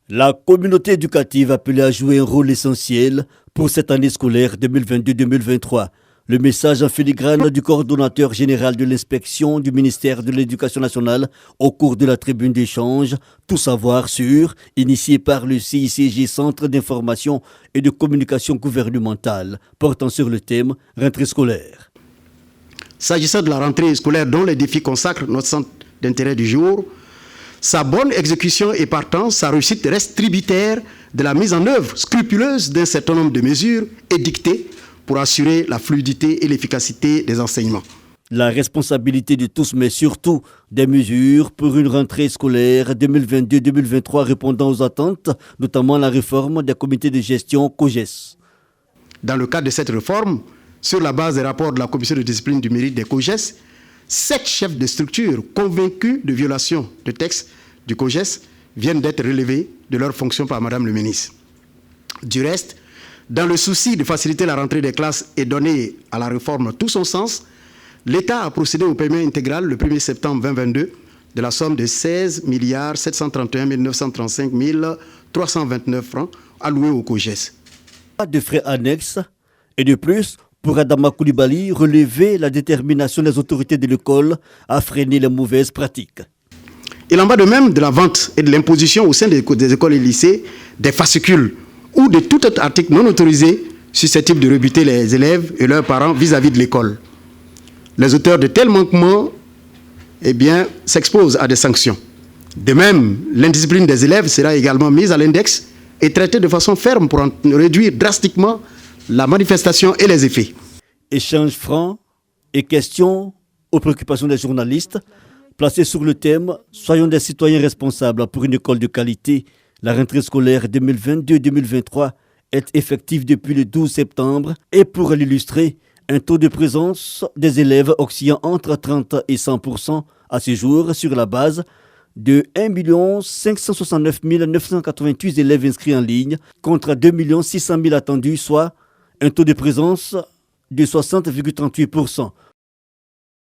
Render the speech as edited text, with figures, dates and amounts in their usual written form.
La communauté éducative appelée à jouer un rôle essentiel pour cette année scolaire 2022-2023. Le message en filigrane du coordonnateur général de l'inspection du ministère de l'Éducation nationale au cours de la tribune d'échange Tout savoir sur, initié par le CICG Centre d'information et de communication gouvernementale, portant sur le thème rentrée scolaire. S'agissant de la rentrée scolaire dont les défis consacrent notre centre d'intérêt du jour, sa bonne exécution et partant, sa réussite reste tributaire de la mise en œuvre scrupuleuse d'un certain nombre de mesures édictées pour assurer la fluidité et l'efficacité des enseignements. La responsabilité de tous, mais surtout des mesures pour une rentrée scolaire 2022-2023 répondant aux attentes, notamment la réforme des comités de gestion COGES. Dans le cadre de cette réforme, sur la base des rapports de la commission de discipline du mérite des COGES, 7 chefs de structure convaincus de violation de textes du COGES viennent d'être relevés de leurs fonctions par Madame le ministre. Du reste, dans le souci de faciliter la rentrée des classes et donner à la réforme tout son sens, l'État a procédé au paiement intégral le 1er septembre 2022 de la somme de 16 731 935 329 francs alloués au COGES. Pas de frais annexes et de plus, pour Adama Koulibaly, relever la détermination des autorités de l'école à freiner les mauvaises pratiques. Il en va de même de la vente et de l'imposition au sein des écoles et lycées des fascicules ou de tout autre article non autorisé susceptible de rebuter les élèves et leurs parents vis-à-vis de l'école. Les auteurs de tels manquements s'exposent à des sanctions. De même, l'indiscipline des élèves sera également mise à l'index et traitée de façon ferme pour en réduire drastiquement la manifestation et les effets. Échange franc et questions aux préoccupations des journalistes placés sur le thème « Soyons des citoyens responsables pour une école de qualité ». La rentrée scolaire 2022-2023 est effective depuis le 12 septembre et pour l'illustrer, un taux de présence des élèves oscillant entre 30 et 100% à ce jour sur la base de 1 569 988 élèves inscrits en ligne contre 2 600 000 attendus, soit un taux de présence de 60,38%.